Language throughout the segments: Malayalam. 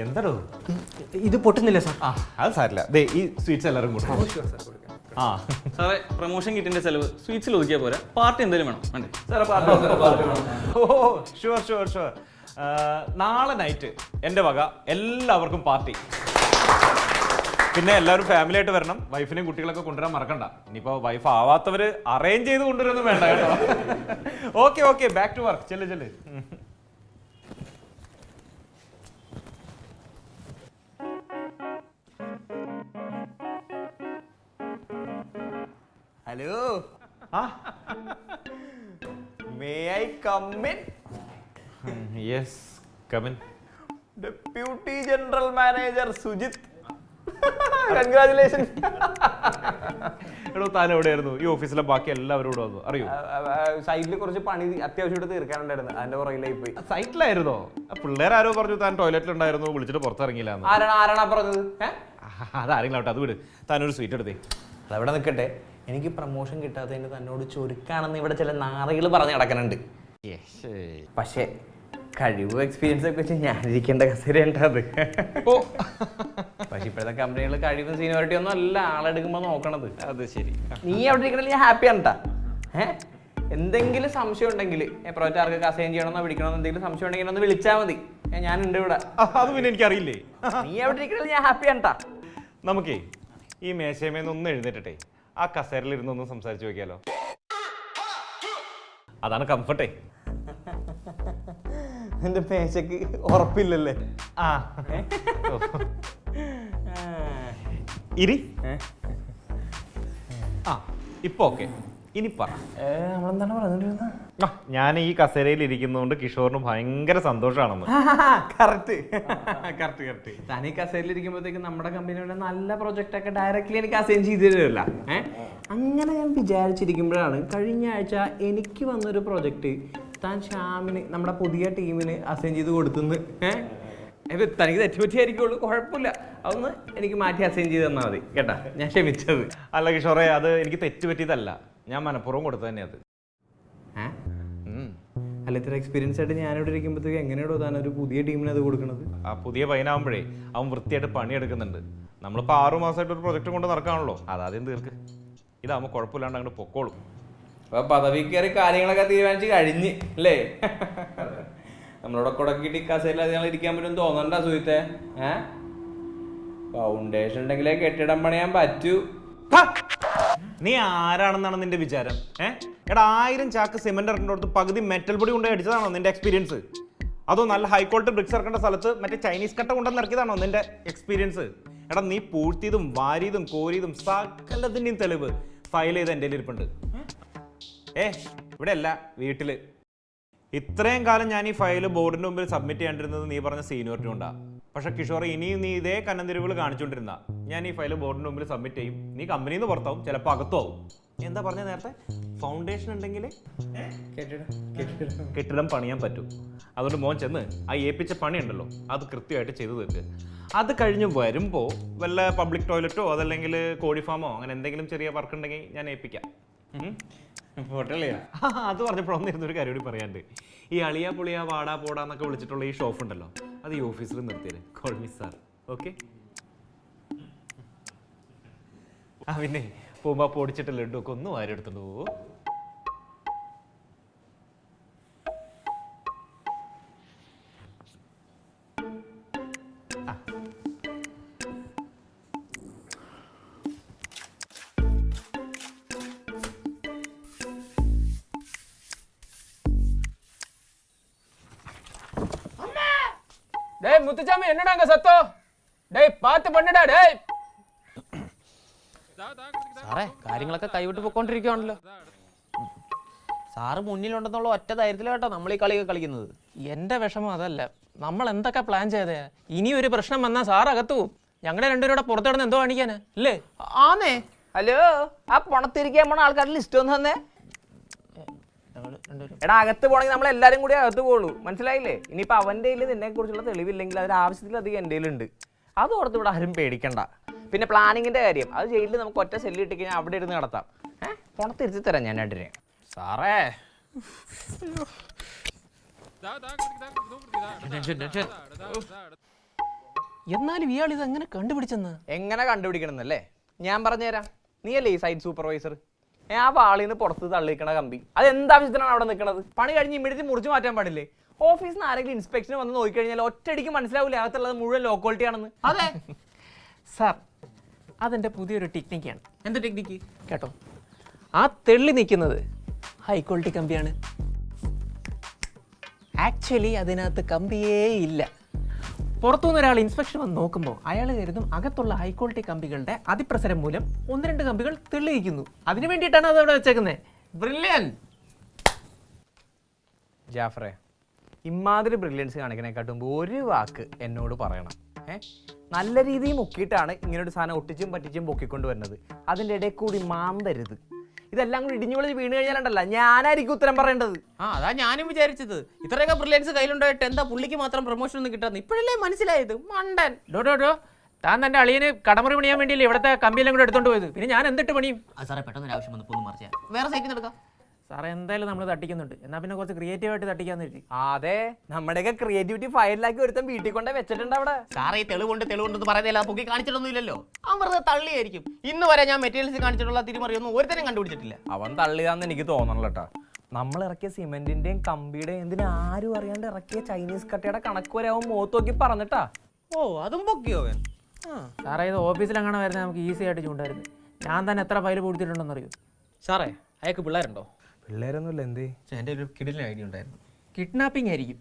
എന്താടോ ഇത് പൊട്ടുന്നില്ല സാർ. ആ അത് സാരില്ല. ദേ ഈ സ്വീറ്റ്സ് എല്ലാവരും കൊടുക്കും. ആ സാറേ പ്രൊമോഷൻ കിറ്റിന്റെ ചെലവ് സ്വീറ്റ്സിൽ ഒതുക്കിയാൽ പോരാ, പാർട്ടി എന്തെങ്കിലും വേണം വേണ്ടേ? സാറേ party. Oh sure sure sure. നാളെ നൈറ്റ് എൻ്റെ വക എല്ലാവർക്കും പാർട്ടി. പിന്നെ എല്ലാവരും ഫാമിലി ആയിട്ട് വരണം. വൈഫിനെയും കുട്ടികളൊക്കെ കൊണ്ടുവരാൻ മറക്കണ്ട. ഇനിയിപ്പോൾ വൈഫ് ആവാത്തവര് അറേഞ്ച് ചെയ്ത് കൊണ്ടുവരൊന്നും വേണ്ട കേട്ടോ. Okay okay, back to work. ചെല്ല് ചെല്ല്. Hello, may I come in? Yes, come in. Deputy general manager Sujith, congratulation. എടോ താൻ എവിടെയായിരുന്നു? ഈ ഓഫീസിലെ ബാക്കി എല്ലാവരും ഇവിടെ വന്നു അറിയോ? സൈറ്റിൽ കുറച്ച് പണി അത്യാവശ്യമായിട്ട് തീർക്കാനുണ്ടായിരുന്നു, അതിന്റെ പുറകിലായി പോയി. സൈറ്റിലായിരുന്നോ? പിള്ളേരാരോ പറഞ്ഞു താൻ ടോയ്ലറ്റിലുണ്ടായിരുന്നു, വിളിച്ചിട്ട് പുറത്തിറങ്ങിയില്ല. ആരാണാ പറഞ്ഞത്? അതാരെങ്കിലും ആവട്ടെ, അത് വിട്. താനൊരു സ്വീറ്റ് എടുത്തേ. അതവിടെ നിൽക്കട്ടെ. എനിക്ക് പ്രൊമോഷൻ കിട്ടാത്തതിന് തന്നോട് ചുരുക്കാണെന്ന് ഇവിടെ ചില നാറികൾ പറഞ്ഞ് നടക്കുന്നുണ്ട്. പക്ഷേ കഴിവും എക്സ്പീരിയൻസ് ഒക്കെ വെച്ച് ഞാനിരിക്കേണ്ട കസേരയുണ്ട് അത്. പക്ഷെ ഇപ്പോഴത്തെ കമ്പനികൾ കഴിവും സീനിയോറിറ്റി ഒന്നും അല്ല ആളെടുക്കുമ്പോൾ നോക്കണത്. അത് ശരി. നീ അവിടെ ഇരിക്കണമെങ്കിൽ ഞാൻ ഹാപ്പിയാണ് കേട്ടാ. എന്തെങ്കിലും സംശയം ഉണ്ടെങ്കിൽ പ്രോജക്റ്റ് ആർക്ക് അസൈൻ ചെയ്യണമെന്നോ പിടിക്കണമെന്നോ എന്തെങ്കിലും സംശയം ഉണ്ടെങ്കിൽ ഒന്ന് വിളിച്ചാൽ മതി, ഞാനുണ്ട് ഇവിടെ. അത് പിന്നെ എനിക്കറിയില്ലേ. നീ അവിടെ ഇരിക്കണമെങ്കിൽ ഞാൻ ഹാപ്പിയാണ് കേട്ടാ. നമുക്കേ ഈ മേശയമേന്ന് ഒന്ന് എഴുന്നേറ്റട്ടെ, ആ കസേരയിൽ ഇരുന്നൊന്ന് സംസാരിച്ചു നോക്കിയാലോ? അതാണ് കംഫർട്ടേ. എന്റെ മേശക്ക് ഉറപ്പില്ലല്ലേ? ആ ഇരി. ആ ഇപ്പൊ ഓക്കെ. ഇനി പറ, നമ്മളെന്താണ് പറഞ്ഞിരുന്നത്? ഞാൻ ഈ കസേരയിൽ ഇരിക്കുന്നതുകൊണ്ട് കിഷോറിന് ഭയങ്കര സന്തോഷമാണെന്ന്. താൻ ഈ കസേരയിൽ ഇരിക്കുമ്പോഴത്തേക്ക് നമ്മുടെ കമ്പനിയുടെ നല്ല പ്രൊജക്റ്റ് ഒക്കെ ഡയറക്റ്റ്ലി എനിക്ക് അസൈൻ ചെയ്ത് തരുമല്ല. അങ്ങനെ ഞാൻ വിചാരിച്ചിരിക്കുമ്പോഴാണ് കഴിഞ്ഞ ആഴ്ച എനിക്ക് വന്നൊരു പ്രൊജക്റ്റ് താൻ ശ്യാമിന്, നമ്മുടെ പുതിയ ടീമിന് അസൈൻ ചെയ്ത് കൊടുത്തുനിന്ന്. തനിക്ക് തെറ്റുപറ്റിയായിരിക്കുള്ളൂ, കുഴപ്പമില്ല. അതൊന്ന് എനിക്ക് മാറ്റി അസൈൻ ചെയ്ത് തന്നാൽ മതി കേട്ടാ, ഞാൻ ക്ഷമിച്ചത്. അല്ല കിഷോറെ, അത് എനിക്ക് തെറ്റുപറ്റിയതല്ല, ഞാൻ മനഃപൂർവ്വം കൊടുത്തു തന്നെ അത്. അല്ല, ഇത്ര എക്സ്പീരിയൻസ് ആയിട്ട് ഞാനിവിടെ ഇരിക്കുമ്പോഴത്തേക്ക് എങ്ങനെയാണോ താൻ ഒരു പുതിയ ടീമിന് അത് കൊടുക്കുന്നത്? ആ പുതിയ പയ്യനാകുമ്പോഴേ അവൻ വൃത്തിയായിട്ട് പണിയെടുക്കുന്നുണ്ട്. നമ്മളിപ്പോൾ 6 മാസമായിട്ട് ഒരു പ്രൊജക്റ്റ് കൊണ്ട് നടക്കാണല്ലോ, അതാദ്യം തീർക്ക്. ഇതാകുമ്പോൾ കുഴപ്പമില്ലാണ്ട് അങ്ങോട്ട് പൊക്കോളും. അപ്പൊ പദവി കയറി കാര്യങ്ങളൊക്കെ തീരുമാനിച്ച് കഴിഞ്ഞ് അല്ലേ? നമ്മളോട് കൊടക്കിട്ട് കസേരയിൽ ഞങ്ങൾ ഇരിക്കാൻ പറ്റും തോന്നണ്ട സുഹൃത്തെ. ഫൗണ്ടേഷൻ ഉണ്ടെങ്കിലേ കെട്ടിടം പണിയാൻ പറ്റൂ. നീ ആരാണെന്നാണ് നിന്റെ വിചാരം? എടാ 1000 ചാക്ക് സിമെന്റ് ഇറക്കേണ്ടടുത്ത് പകുതി മെറ്റൽ പൊടി കൊണ്ട് അടിച്ചതാണോ നിന്റെ എക്സ്പീരിയൻസ്? അതോ നല്ല ഹൈ ക്വാളിറ്റി ബ്രിക്സ് ഇറക്കേണ്ട സ്ഥലത്ത് മറ്റേ ചൈനീസ് കട്ട കൊണ്ടുവന്ന് ഇറക്കിയതാണോ നിന്റെ എക്സ്പീരിയൻസ്? എടാ നീ പൂഴ്ത്തിയതും വാരിയതും കോരിയതും സകലത്തിന്റെയും തെളിവ് ഫയൽ ചെയ്ത് എൻ്റെ ഇരിപ്പുണ്ട്. ഇവിടെ അല്ല, വീട്ടില്. ഇത്രയും കാലം ഞാൻ ഈ ഫയല് ബോർഡിന്റെ മുമ്പിൽ സബ്മിറ്റ് ചെയ്യാണ്ടിരുന്നത് നീ പറഞ്ഞ സീനിയോറിറ്റി കൊണ്ടാ. പക്ഷെ കിഷോർ, ഇനിയും നീ ഇതേ കന്നന്തിരിവുകൾ കാണിച്ചുകൊണ്ടിരുന്ന ഞാൻ ഈ ഫയല് ബോർഡിന്റെ മുമ്പിൽ സബ്മിറ്റ് ചെയ്യും. നീ കമ്പനിയിൽ നിന്ന് പുറത്താവും, ചിലപ്പോൾ അകത്താവും. എന്താ പറഞ്ഞ നേരത്തെ? ഫൗണ്ടേഷൻ ഉണ്ടെങ്കിൽ കെട്ടിടം പണിയാൻ പറ്റും. അതുകൊണ്ട് മോൻ ചെന്ന് ആ ഏൽപ്പിച്ച പണി ഉണ്ടല്ലോ അത് കൃത്യമായിട്ട് ചെയ്തു തീർക്ക്. അത് കഴിഞ്ഞ് വരുമ്പോൾ വല്ല പബ്ലിക് ടോയ്ലറ്റോ അതല്ലെങ്കിൽ കോഴി ഫാമോ അങ്ങനെ എന്തെങ്കിലും ചെറിയ വർക്ക് ഉണ്ടെങ്കിൽ ഞാൻ ഏൽപ്പിക്കാം. അത് പറഞ്ഞപ്പോഴൊന്നിരുന്നൊരു കാര്യം കൂടി പറയാണ്ട്. ഈ അളിയ പൊളിയ വാടാ പോടാന്നൊക്കെ വിളിച്ചിട്ടുള്ള ഈ ഷോപ്പ് ഉണ്ടല്ലോ, അത് ഈ ഓഫീസിൽ നിർത്തിയത്. Call me sir. ഓക്കെ? പിന്നെ പോകുമ്പോ പൊടിച്ചിട്ട് ലഡു ഒക്കെ ഒന്ന് വാരെടുത്തുണ്ടോ? டேய் முத்துச்சாமி, என்னடா அங்க சத்தம்? டேய் பார்த்து பண்ணுடா டேய். സാറേ, കാര്യങ്ങളൊക്കെ കൈവിട്ട് പോയിക്കൊണ്ടിരിക്കുകയാണല്ലോ. സാറ് മുന്നിലുണ്ടെന്നുള്ള ഒറ്റ ധൈര്യത്തില കേട്ടോ നമ്മൾ ഈ കളിയൊക്കെ കളിക്കുന്നത്. എന്റെ വിഷമം അതല്ല, നമ്മൾ എന്തൊക്കെ പ്ലാൻ ചെയ്തേ. ഇനി ഒരു പ്രശ്നം വന്നാൽ സാർ അകത്തു പോവും. ഞങ്ങളുടെ രണ്ടുപേരുടെ പുറത്തിടുന്ന എന്തോ കാണിക്കാന് അല്ലേ? ആന്നേ. ഹലോ, ആ പണത്തിരിക്കാൻ പോണ ആൾക്കാരുടെ ലിസ്റ്റ് ഒന്ന് തന്നെ. എടാ, അകത്ത് പോണെങ്കിൽ നമ്മൾ എല്ലാരും കൂടി അകത്ത് പോകുള്ളൂ, മനസ്സിലായില്ലേ? ഇനിയിപ്പോ അവന്റെ കയ്യിൽ നിന്നെ കുറിച്ചുള്ള തെളിവില്ലെങ്കിൽ അതിന് ആവശ്യത്തിലധികം എൻ്റെ കയ്യിലുണ്ട്. അത് ഓർത്ത് ഇവിടെ ആരും പേടിക്കണ്ട. പിന്നെ പ്ലാനിങ്ങിന്റെ കാര്യം, അത് ജയിലിൽ നമുക്ക് ഒറ്റ സെല്ല് ഇട്ട് കഴിഞ്ഞാൽ അവിടെ ഇരുന്ന് നടത്താം. പണത്തിരുത്തി തരാം ഞാൻ രണ്ടിനെ. സാറേ, എന്നാലും ഇയാൾ ഇത് എങ്ങനെ കണ്ടുപിടിച്ചെന്ന്? എങ്ങനെ കണ്ടുപിടിക്കണമെന്നല്ലേ ഞാൻ പറഞ്ഞുതരാം. നീയല്ലേ ഈ സൈറ്റ് സൂപ്പർവൈസർ? ആ വാളിൽ നിന്ന് പുറത്ത് തള്ളിക്കണ കമ്പി അത് എന്താവശ്യത്തിനാണ് അവിടെ നിൽക്കുന്നത്? പണി കഴിഞ്ഞ് ഇമ്മീഡിയറ്റ് മുറിച്ച് മാറ്റാൻ പാടില്ലേ? ഓഫീസിൽ നിന്ന് ആരെങ്കിലും ഇൻസ്പെക്ഷന് വന്ന് നോക്കിക്കഴിഞ്ഞാൽ ഒറ്റയടിക്ക് മനസ്സിലാവില്ല അകത്തുള്ളത് മുഴുവൻ ലോ ക്വാളിറ്റി ആണെന്ന്. അതെ സാർ, അതെൻ്റെ പുതിയൊരു ടെക്നിക്കാണ്. എന്ത് ടെക്നിക്ക് കേട്ടോ, ആ തെള്ളി നിൽക്കുന്നത് ഹൈ ക്വാളിറ്റി കമ്പിയാണ്. ആക്ച്വലി അതിനകത്ത് കമ്പിയേ ഇല്ല. പുറത്തുനിന്ന് ഒരാൾ ഇൻസ്പെക്ഷൻ വന്ന് നോക്കുമ്പോൾ അയാൾ കരുതും അകത്തുള്ള ഹൈ ക്വാളിറ്റി കമ്പികളുടെ അതിപ്രസരം മൂലം 1-2 കമ്പികൾ തെളിയിക്കുന്നു. അതിനു വേണ്ടിയിട്ടാണ് അത് അവിടെ വെച്ചേക്കുന്നത്. ബ്രില്യൻ ജാഫറെ, ഇമാതിരി ബ്രില്യൻസ് കാണിക്കണേക്കാട്ടും ഒരു വാക്ക് എന്നോട് പറയണം. നല്ല രീതിയിൽ മുക്കിയിട്ടാണ് ഇങ്ങനൊരു സാധനം ഒട്ടിച്ചും പറ്റിച്ചും പൊക്കിക്കൊണ്ട് വരുന്നത്. അതിൻ്റെ ഇടയിൽ കൂടി മാന്തരുത്. ഇതെല്ലാം കൂടി ഇടിഞ്ഞു വിളിച്ച് വീണ് കഴിഞ്ഞാലുണ്ടല്ല ഞാനായിരിക്കും ഉത്തരം പറയേണ്ടത്. അതാ ഞാനും വിചാരിച്ചത്. ഇത്രയൊക്കെ ബ്രില്യൻസ് കയ്യിലുണ്ടായിട്ട് എന്താ പുള്ളിക്ക് മാത്രം പ്രൊമോഷൻ ഒന്നും കിട്ടാന്ന് ഇപ്പോഴല്ലേ മനസ്സിലായത്. മണ്ടൻ. ഡോ താൻ തൻ്റെ അളിയന് കടമുറി പണിയാൻ വേണ്ടിയല്ലേ ഇവിടുത്തെ കമ്പിയെല്ലാം കൂടെ എടുത്തോണ്ട് പോയത്. പിന്നെ ഞാൻ എന്തിട്ട് പണിയും? സാറേ പെട്ടെന്ന് ഒരു ആവശ്യം വന്നപ്പോൾ ഒന്ന് മറിച്ചാൽ വേറെ സൈറ്റിൽ നിന്ന് എടുക്കാം. സാറേ എന്തായാലും നമ്മൾ തട്ടിക്കുന്നുണ്ട്. എന്നാൽ പിന്നെ കുറച്ച് ക്രിയേറ്റീവായിട്ട് തട്ടിക്കാന്ന് വെച്ചു. അതെ, നമ്മുടെയൊക്കെ ക്രിയേറ്റിവിറ്റി ഫയലിലാക്കി ഒരുത്തം വീട്ടിൽ കൊണ്ടേ വെച്ചിട്ടുണ്ട് അവിടെ. സാറേ ഈ തെളിവുണ്ടെന്ന് പറയുന്നില്ല, പൊക്കി കാണിച്ചിട്ടൊന്നുമില്ലല്ലോ. അവൻ വെറുതെ തള്ളിയായിരിക്കും. ഇന്ന് വരെ ഞാൻ മെറ്റീരിയൽസ് കാണിച്ചിട്ടുള്ള തിരിമറിയൊന്നും ഒരുത്തരം കണ്ടുപിടിച്ചിട്ടില്ല. അവൻ തള്ളിയതാന്ന് എനിക്ക് തോന്നണല്ലോ കേട്ടോ. നമ്മൾ ഇറക്കിയ സിമെന്റിന്റെയും കമ്പിയുടെയും എന്തിനും ആരും അറിയാണ്ട് ഇറക്കിയ ചൈനീസ് കട്ടയുടെ കണക്ക് വരെ അവൻ മുഖത്ത് നോക്കി പറഞ്ഞിട്ടാ. ഓ അതും പൊക്കിയോ അവൻ? സാറേ ഇത് ഓഫീസിലെങ്ങനെ വരുന്നത് നമുക്ക് ഈസി ആയിട്ട് ചൂണ്ടായിരുന്നു. ഞാൻ തന്നെ എത്ര ഫയൽ കൊടുത്തിട്ടുണ്ടെന്ന് അറിയോ? സാറേ അയാൾക്ക് പിള്ളേരുണ്ടോ? പിള്ളേരൊന്നുമില്ല. എന്തേ? എൻ്റെ ഒരു കിടിലൻ ഐഡിയ ഉണ്ടായിരുന്നു. കിഡ്നാപ്പിംഗ് ആയിരിക്കും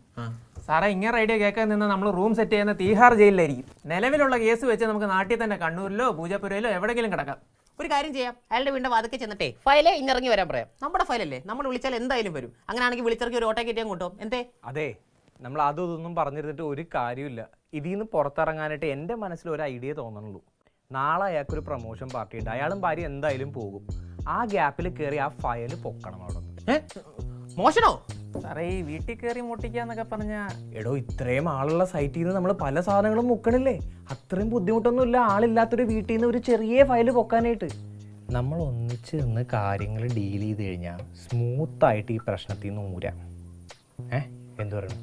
സാറേ. ഇങ്ങനെ ഐഡിയ കേൾക്കാൻ നിന്ന് നമ്മൾ റൂം സെറ്റ് ചെയ്യുന്ന തീഹാർ ജയിലിലായിരിക്കും. നിലവിലുള്ള കേസ് വെച്ച് നമുക്ക് നാട്ടിൽ തന്നെ കണ്ണൂരിലോ പൂജപ്പുരയിലോ എവിടെയെങ്കിലും കിടക്കാം. ഒരു കാര്യം ചെയ്യാം, അയാളുടെ വീണ്ടും വാതൊക്കെ ചെന്നിട്ടേ ഫയലേ ഇന്നിറങ്ങി വരാൻ പറയാം. നമ്മുടെ ഫയലല്ലേ, നമ്മൾ വിളിച്ചാൽ എന്തായാലും വരും. അങ്ങനെയാണെങ്കിൽ വിളിച്ചിറക്കി ഒരു ഓട്ടോ കയറ്റിയാൽ കൂട്ടോ. എന്തേ? അതെ, നമ്മൾ അതും ഇതൊന്നും പറഞ്ഞിരുന്നിട്ട് ഒരു കാര്യമില്ല. ഇതിൽ നിന്ന് പുറത്തിറങ്ങാനായിട്ട് എൻ്റെ മനസ്സിൽ ഒരു ഐഡിയ തോന്നണുള്ളൂ. നാളെ അയാൾക്കൊരു പ്രൊമോഷൻ പാർട്ടി ഉണ്ട്. അയാളും ഭാര്യ എന്തായാലും പോകും. ആ ഗ്യാപ്പിൽ കയറി ആ ഫയൽ പൊക്കണം അവിടെ. മോശനോ? സാറേ ഈ വീട്ടിൽ കയറി മുട്ടിക്കാന്നൊക്കെ പറഞ്ഞാൽ എടോ, ഇത്രയും ആളുള്ള സൈറ്റിൽ നിന്ന് നമ്മൾ പല സാധനങ്ങളും മുക്കണില്ലേ? അത്രയും ബുദ്ധിമുട്ടൊന്നുമില്ല ആളില്ലാത്തൊരു വീട്ടിൽ നിന്ന് ഒരു ചെറിയ ഫയൽ പൊക്കാനായിട്ട്. നമ്മൾ ഒന്നിച്ച് നിന്ന് കാര്യങ്ങൾ ഡീൽ ചെയ്ത് കഴിഞ്ഞാൽ സ്മൂത്തായിട്ട് ഈ പ്രശ്നത്തിൽ നിന്ന് ഊരാം. എന്തു പറയണം?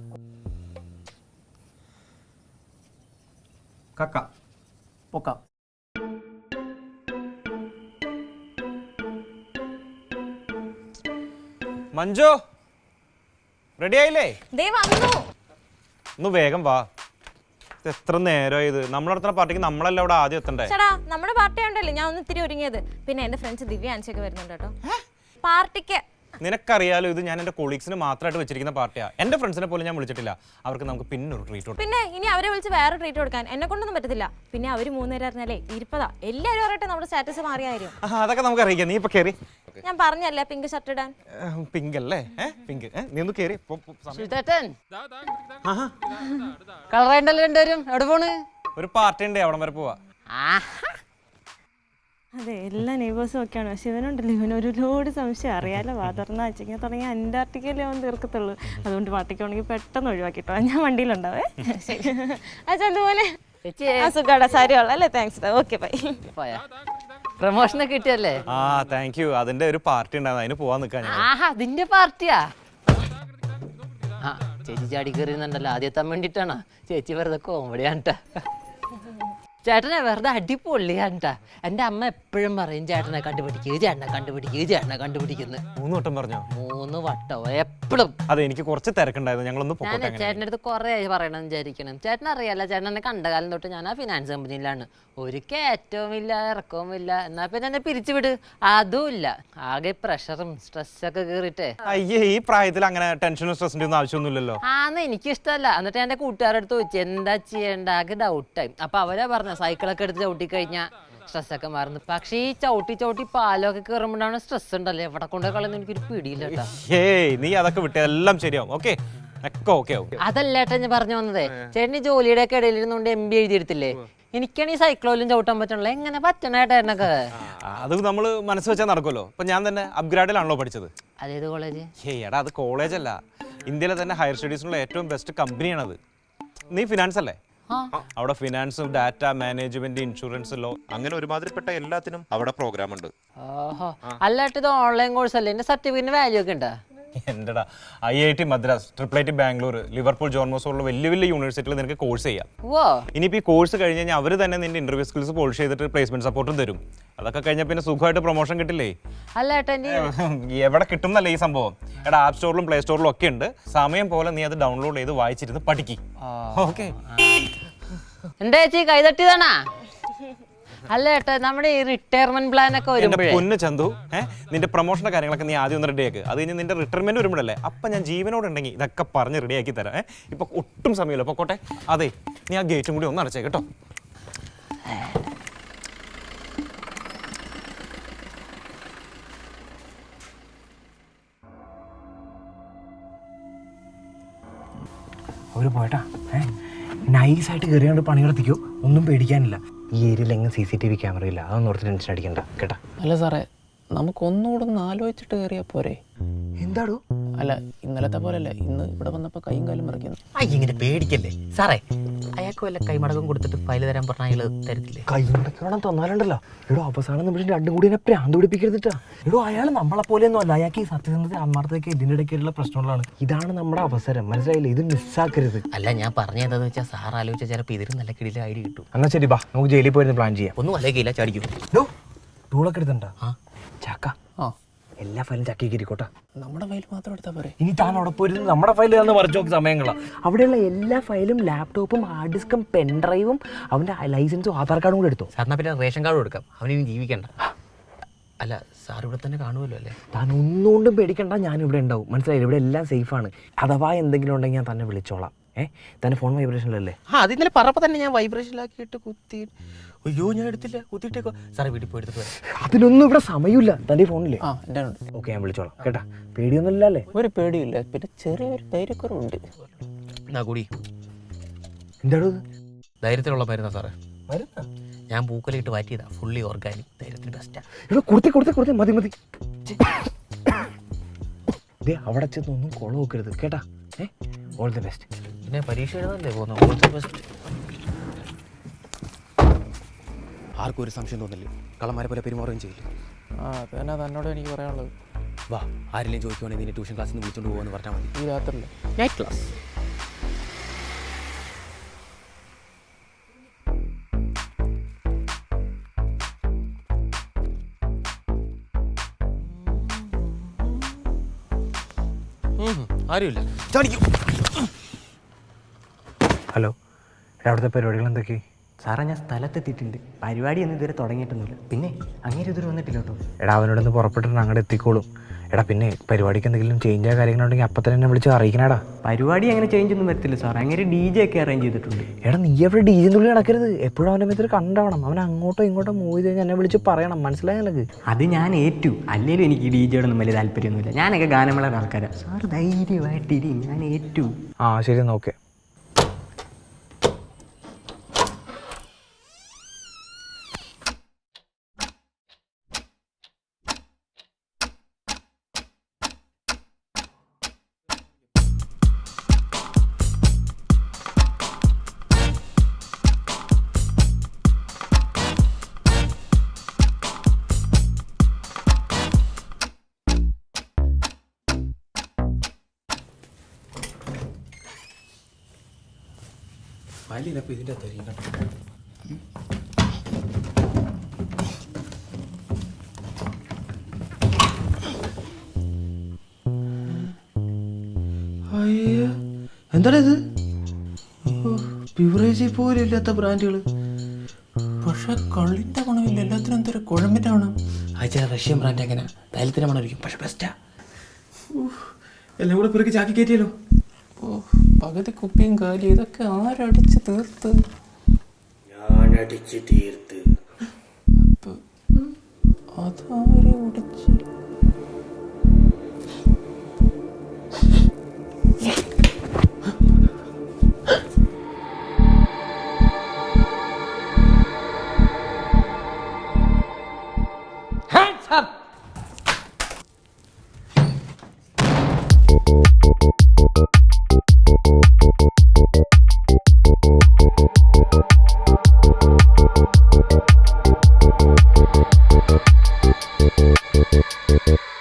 കക്ക പൊക്കാം. മഞ്ജു റെഡി ആയില്ലേ? ഒന്ന് വേഗം വാ. എത്ര നേരം ഇത് നമ്മൾ നടത്തുന്ന പാർട്ടിക്ക് നമ്മളല്ല ഇവിടെ ആദ്യം എത്തണ്ടേ? ചേട്ടാ നമ്മുടെ പാർട്ടി ഉണ്ടല്ലോ, ഞാൻ ഒന്ന് ഇത്തിരി ഒരുങ്ങിയത്. പിന്നെ എന്റെ ഫ്രണ്ട്സ് ദിവ്യ ആൻസിയൊക്കെ വരുന്നുണ്ട് കേട്ടോ പാർട്ടിക്ക്. നിനക്കറിയാലോ ഇത് ഞാൻ എന്റെ കൊളീഗ്സിന് മാത്രമായിട്ട് വെച്ചിരിക്കുന്ന പാർട്ടിയാ. എന്റെ ഫ്രണ്ട്സിനെ പോലും ഞാൻ വിളിച്ചിട്ടില്ല. അവർക്ക് നമുക്ക് പിന്നെ ഒരു ട്രീറ്റ് കൊടുക്കാം. പിന്നെ ഇനി അവരെ വിളിച്ച് വേറെ ട്രീറ്റ് കൊടുക്കാൻ എന്നെ കൊണ്ടൊന്നും പറ്റത്തില്ല. പിന്നെ അവര് 3 പേര് അറിഞ്ഞാലേ ഇരിപ്പതാ. എല്ലാവരും അറിയട്ടെ നമ്മുടെ സ്റ്റാറ്റസ് മാറിയായിരുന്നു. അതൊക്കെ നമുക്ക് അറിയിക്കാം. നീ ഇപ്പൊ കേറി. ഞാൻ പറഞ്ഞല്ലേ പിങ്ക് ഷർട്ട് ഇടാൻ. പിങ്ക് അല്ലേ? പിങ്ക്. നീ ഒന്ന് കേറി. കളറായിട്ടല്ലോ രണ്ടുപേരും. എവിടെ പോണ്? ഒരു പാർട്ടി ഉണ്ട്, അവിടെ വരെ പോവാ. അതെ, എല്ലാ നെയ്ബേഴ്സും ഒക്കെയാണ്. പക്ഷെ ഇവനുണ്ടല്ലോ, ഇവന് ഒരു ലോഡ് സംശയം. അറിയാലോ, വാതർന്ന അച്ഛനെ തുടങ്ങി അന്റാർട്ടിക്കല്ലേ അവൻ തീർക്കത്തുള്ളൂ. അതുകൊണ്ട് പാർട്ടിക്കാണെങ്കിൽ പെട്ടെന്ന് ഒഴിവാക്കിട്ടോ. ഞാൻ വണ്ടിയിലുണ്ടാവേ. അച്ഛൻ അതുപോലെ സുഖാടാ. സാരിയുള്ള അല്ലേ? താങ്ക്സ്. Okay bye. പ്രമോഷനൊക്കെ കിട്ടിയല്ലേ? ആ താങ്ക് യു. അതിന്റെ ഒരു പാർട്ടി ഉണ്ടായിരുന്നു, അതിന് പോവാൻ നിൽക്കാൻ. അതിന്റെ പാർട്ടിയാ? ചേച്ചി ചാടി കയറിയുന്നുണ്ടല്ലോ. ആദ്യം എത്താൻ വേണ്ടിട്ടാണ്. ചേച്ചി വെറുതെ കോമഡിയാണ്ട്ടാ. ചേട്ടനെ വെറുതെ അടിപൊളിയാണ്ട്ടാ. എൻ്റെ അമ്മ എപ്പോഴും പറയും ചേട്ടനെ കണ്ടുപിടിക്കുക, ചേട്ടനെ കണ്ടുപിടിക്കുക, ചേട്ടനെ കണ്ടുപിടിക്കുന്നു. 3 വട്ടം പറഞ്ഞോ? 3 വട്ടോ എപ്പോഴും. അതെ, എനിക്ക് കുറച്ച് തിരക്കുണ്ടായിരുന്നു. ഞങ്ങളൊന്ന് ഞാൻ ചേട്ടൻ്റെ അടുത്ത് കുറേ പറയണം വിചാരിക്കണം. ചേട്ടൻ അറിയാലോ, ചേട്ടൻ എന്നെ കണ്ട കാലം തൊട്ട് ഞാൻ ആ ഫിനാൻസ് കമ്പനിയിലാണ്. ഒരു കയറ്റവും ഇല്ല ഇറക്കവും ഇല്ല. എന്നാ പിന്നെ എന്നെ പിരിച്ചുവിട്. അതും ഇല്ല. ആകെ പ്രഷറും സ്ട്രെസ്സൊക്കെ കയറിയിട്ടേ. അയ്യേ, ഈ പ്രായത്തിൽ അങ്ങനെ ടെൻഷനും സ്ട്രെസ്സിന്റെ ഒന്നും ആവശ്യമൊന്നുമില്ലല്ലോ. എനിക്കിഷ്ടമല്ല. എന്നിട്ട് എൻ്റെ കൂട്ടുകാരുടെ അടുത്ത് ചോദിച്ചു എന്താ ചെയ്യേണ്ട. ആകെ ഡൗട്ടായി. അപ്പൊ അവരാ പറഞ്ഞ സൈക്കിളൊക്കെ എടുത്ത് ചവിട്ടി കഴിഞ്ഞാൽ സ്ട്രെസ്സൊക്കെ മാറുന്നു. പക്ഷേ ഈ ചവിട്ടി പാലൊക്കെ കയറുമ്പോഴാണ് സ്ട്രെസ് ഉണ്ടല്ലേ. എവിടെ കൊണ്ടു കളയുന്ന എനിക്കൊരു പിടിയില്ല കേട്ടോ. നീ അതൊക്കെ വിട്ട് എല്ലാം ശരിയാവും. Okay okay. അതല്ല ഏട്ടാ ഞാൻ പറഞ്ഞു വന്നതേ. ചേട്ടന് ജോലിയുടെ ഒക്കെ ഇടയിലിരുന്നുകൊണ്ട് MBA എഴുതിയെടുത്തില്ലേ? എനിക്കാണ് ഈ സൈക്കിളോലും ചവിട്ടാൻ പറ്റണല്ലോ. എങ്ങനെ പറ്റണേട്ടാ എന്നൊക്കെ? അത് നമ്മൾ മനസ്സ് വെച്ചാൽ നടക്കുമല്ലോ. ഇപ്പൊ ഞാൻ തന്നെ അപ്ഗ്രാഡിലാണല്ലോ പഠിച്ചത്. അതേത് കോളേജ്? എടാ അത് കോളേജ് അല്ല, ഇന്ത്യയിലെ തന്നെ ഹയർ സ്റ്റഡീസിനുള്ള ഏറ്റവും ബെസ്റ്റ് കമ്പനിയാണത്. നീ ഫിനാൻസ് അല്ലേ? അവിടെ ഫിനാൻസും ഡാറ്റ മാനേജ്മെന്റ് ഇൻഷുറൻസ് ലോ അങ്ങനെ ഒരുമാതിരിപ്പെട്ട എല്ലാത്തിനും അവിടെ പ്രോഗ്രാം ഉണ്ട്. ഓഹോ, അല്ലാട്ട് ഇത് ഓൺലൈൻ കോഴ്സ് അല്ലേ? എന്റെ സർട്ടിഫിക്കറ്റിന് വാല്യൂ ഒക്കെ ഉണ്ടാ? എന്റെടാ IIT Madras, IIIT Bangalore, Liverpool, John മോസോളിലെ വലിയ വലിയ യൂണിവേഴ്സിറ്റിയിൽ നിനക്ക് കോഴ്സ് ചെയ്യാം. ഓ ഇനിയിപ്പോൾ ഈ കോഴ്സ് കഴിഞ്ഞ് കഴിഞ്ഞാൽ അവർ തന്നെ നിന്റെ ഇന്റർവ്യൂ സ്കിൽസ് പോളിഷ് ചെയ്തിട്ട് പ്ലേസ്മെന്റ് സപ്പോർട്ടും തരും. അതൊക്കെ കഴിഞ്ഞാൽ പിന്നെ സുഖമായിട്ട് പ്രൊമോഷൻ കിട്ടില്ലേ? അല്ല ഏട്ടാ എവിടെ കിട്ടുന്നല്ല ഈ സംഭവം. എടാ ആപ്പ് സ്റ്റോറിലും പ്ലേ സ്റ്റോറിലും ഒക്കെ ഉണ്ട്. സമയം പോലെ നീ അത് ഡൗൺലോഡ് ചെയ്ത് വായിച്ചിരുന്ന് പഠിക്കും. ഓക്കെ. എന്താ ചേച്ചി കൈതട്ടിയതാണാ? അല്ല ഏട്ടാ നമ്മുടെ ഈ റിട്ടയർമെന്റ് പ്ലാൻ ഒക്കെ എന്റെ വരുമ്പോഴേ പൊന്ന് ചന്തു, നിന്റെ പ്രൊമോഷന്റെ കാര്യങ്ങളൊക്കെ നീ ആദ്യം ഒന്ന് റെഡിയാക്ക്. അത് കഴിഞ്ഞ് നിന്റെ റിട്ടയർമെന്റ് വരുമ്പോഴല്ലേ അപ്പം ഞാൻ ജീവനോടുണ്ടെങ്കിൽ ഇതൊക്കെ പറഞ്ഞ് റെഡിയാക്കി തരാം. ഇപ്പൊ ഒട്ടും സമയമില്ല, പൊക്കോട്ടെ. അതെ, നീ ആ ഗേറ്റും കൂടി ഒന്ന് അടച്ചേ കേട്ടോ. അവർ പോയിട്ടാ നൈസായിട്ട് കയറിയാണ്ട് പണി നടത്തിക്കോ, ഒന്നും പേടിക്കാനില്ല. ഈ ഏരിയയിൽ എങ്ങനെ CCTV ക്യാമറ ഇല്ല, അതൊന്നും ഓർത്ത് ടെൻഷൻ അടിക്കണ്ട കേട്ടാ. അല്ല സാറേ, നമുക്കൊന്നുകൂടെ ഒന്ന് ആലോചിച്ചിട്ട് കയറിയാൽ പോരെ? എന്താടോ? അല്ല ഇന്നലത്തെ പോലെയല്ല, ഇന്ന് ഇവിടെ വന്നപ്പോൾ കൈയും കാലും മറിക്കുന്നു. ഇങ്ങനെ പേടിക്കല്ലേ സാറേ. അയാൾക്ക് വല്ല കൈമടക്കം കൊടുത്തിട്ട് ഫയൽ തരാൻ പറഞ്ഞാൽ അയാൾ തരത്തില്ലേ? കൈമടക്കണം തന്നാലുണ്ടല്ലോ എടോ, അവസാനം നിമിഷം രണ്ടും കൂടി എന്നെ പ്രാന്ത് പിടിപ്പിക്കരുതിട്ടാ. എടോ, അയാൾ നമ്മളെ പോലെയൊന്നും അല്ല. അയാൾക്ക് ഈ സത്യസന്ധത ആത്മാർത്ഥതയൊക്കെ ഇതിൻ്റെ ഇടയ്ക്കുള്ള പ്രശ്നങ്ങളാണ്. ഇതാണ് നമ്മുടെ അവസരം, മനസ്സിലായില്ലേ? ഇത് മിസ്സാക്കരുത്. അല്ല ഞാൻ പറഞ്ഞതെന്ന് വെച്ചാൽ സാർ ആലോചിച്ചാൽ ചിലപ്പോൾ ഇതിന് നല്ല കിടില ഐഡിയ കിട്ടും. എന്നാ ശരി, ബാ നമുക്ക് ജയിലിൽ പോയിരുന്ന് പ്ലാൻ ചെയ്യാം. ഒന്നും അല്ലേക്കില്ല ചടിക്കും. ടൂളൊക്കെ എടുത്തണ്ട ചാക്ക. ആ എല്ലാ ഫയലും ചാക്കി ഇരിക്കോട്ടെ. നമ്മുടെ ഫയൽ മാത്രം എടുത്താൽ പോരെ? ഇനി താൻ അവിടെ പോയിരുന്ന് നമ്മുടെ ഫയൽ തന്ന് മറിച്ച് നോക്കി സമയങ്ങളാണ്. അവിടെയുള്ള എല്ലാ ഫയലും ലാപ്ടോപ്പും ഹാർഡ് ഡിസ്കും പെൻഡ്രൈവും അവൻ്റെ ലൈസൻസും ആധാർ കാർഡും കൂടെ എടുത്തു. സാറിനാ പിന്നെ റേഷൻ കാർഡ് കൊടുക്കാം, അവനിനി ജീവിക്കണ്ട. അല്ല സാർ ഇവിടെ തന്നെ കാണുമല്ലോ അല്ലേ? താൻ ഒന്നുകൊണ്ടും പേടിക്കണ്ട, ഞാനിവിടെ ഉണ്ടാവും. മനസ്സിലായില്ല, ഇവിടെ എല്ലാം സേഫാണ്. അഥവാ എന്തെങ്കിലും ഉണ്ടെങ്കിൽ ഞാൻ തന്നെ വിളിച്ചോളാം. തന്നെ ഫോൺ വൈബ്രേഷനിലല്ലേ? അത് ഇന്നലെ പറഞ്ഞപ്പോൾ തന്നെ ഞാൻ വൈബ്രേഷനിലാക്കിയിട്ട് കുത്തി. അയ്യോ ഞാൻ എടുത്തില്ല, കുത്തിയിട്ടേക്കോ. സാറേ വീട്ടിൽ പോയി എടുത്തിട്ട് വരാം. അതിനൊന്നും ഇവിടെ സമയമില്ല. തൻ്റെ ഫോണില്ലേ? ആ എൻ്റെ ഉണ്ട്. ഓക്കെ, ഞാൻ വിളിച്ചോളാം കേട്ടാ. പേടിയൊന്നും ഇല്ലല്ലേ? ഒരു പേടിയില്ല, പിന്നെ ചെറിയൊരു ധൈര്യക്കുറവുണ്ട്. എന്നാ കൂടി എന്താടോ ധൈര്യത്തിലുള്ള മരുന്നാ സാറേ. ഞാൻ പൂക്കലിട്ട് മാറ്റിയതാ, ഫുള്ളി ഓർഗാനിക്, ധൈര്യത്തിന് ബെസ്റ്റാ. ഇവിടെ കൊടുത്തേ മതി മതി. അവിടെ ചെന്നൊന്നും കുളം നോക്കരുത് കേട്ടാ. All the best. പിന്നെ പരീക്ഷ എഴുതാനല്ലേ പോകുന്നു, ഓൾ ദി ബെസ്റ്റ്. ആർക്കും ഒരു സംശയം തോന്നില്ല, കള്ളന്മാരെ പോലെ പെരുമാറുകയും ചെയ്യില്ല. ആ അതന്നെ തന്നോട് എനിക്ക് പറയാനുള്ളത്. വാ, ആരെങ്കിലും ചോദിക്കുവാണെങ്കിൽ നിന്നെ ട്യൂഷൻ ക്ലാസ്സിൽ നിന്ന് വിളിച്ചോണ്ട് പോകുമെന്ന് പറഞ്ഞാൽ മതി. ഈ രാത്രിയിൽ നൈറ്റ് ക്ലാസ്. ആരുമില്ല. ഹലോ, അവിടുത്തെ പരിപാടികൾ എന്തൊക്കെ? സാറേ ഞാൻ സ്ഥലത്തെത്തിയിട്ടുണ്ട്. പരിപാടിയൊന്നും ഇതുവരെ തുടങ്ങിയിട്ടൊന്നുമില്ല. പിന്നെ അങ്ങനെ ഇതുവരെ വന്നിട്ടില്ല കേട്ടോ. എടാ, അവനോടൊന്ന് പുറപ്പെട്ടിട്ട് അങ്ങോട്ട് എത്തിക്കോളും. എടാ പിന്നെ പരിപാടിക്ക് എന്തെങ്കിലും ചേഞ്ച് കാര്യങ്ങളുണ്ടെങ്കിൽ അപ്പം തന്നെ എന്നെ വിളിച്ച് അറിയിക്കണേടാ. പരിപാടി അങ്ങനെ ചേഞ്ച് ഒന്നും വരത്തില്ല സാർ. അങ്ങനെ DJ ഒക്കെ അറേഞ്ച് ചെയ്തിട്ടുണ്ട്. എടാ നീ എവിടെ DJ ൻ്റെ ഉള്ളിൽ നടക്കരുത്. എപ്പോഴും അവൻ്റെ മേത്തൊരു കണ്ടാവണം. അവൻ അങ്ങോട്ടോ ഇങ്ങോട്ടോ മൂവ് ചെയ്ത് കഴിഞ്ഞാൽ എന്നെ വിളിച്ച് പറയണം. മനസ്സിലായി നിനക്ക്? അത് ഞാൻ ഏറ്റു. അല്ലെങ്കിലും എനിക്ക് DJ യോടൊന്നും വലിയ താല്പര്യമൊന്നുമില്ല. ഞാനൊക്കെ ഗാനമേളയുടെ ആൾക്കാരാണ്. സാർ ധൈര്യമായിട്ടിരി, ഞാൻ ഏറ്റു. ആ ശരി, നോക്കേ. അല്ലിനപ്പോൾ ഇതിൻ്റെ തരീണ്ട. അയ്യോ എന്താണ് ഇത്? ബിവറേജിൽ പോലും ഇല്ലാത്ത ബ്രാൻഡുകൾ. പക്ഷെ കള്ളിൻ്റെ മണമില്ല, എല്ലാത്തിനും എന്തൊരു കുഴമ്പിൻ്റെ മണം. അയച്ചാൽ റഷ്യൻ ബ്രാൻഡ് എങ്ങനെ തൈലത്തിൻ്റെ മണമായിരിക്കും, പക്ഷെ ബെസ്റ്റാ. എല്ലാം കൂടെ പെറുക്കി ചാക്കി കയറ്റിയല്ലോ. ഓ പകുതി കുപ്പിയും കാലി, ഇതൊക്കെ ആരടിച്ച് തീർത്ത്? ഞാനടിച്ച് തീർത്ത്. അതാരും അടിച്ച്? Thank you.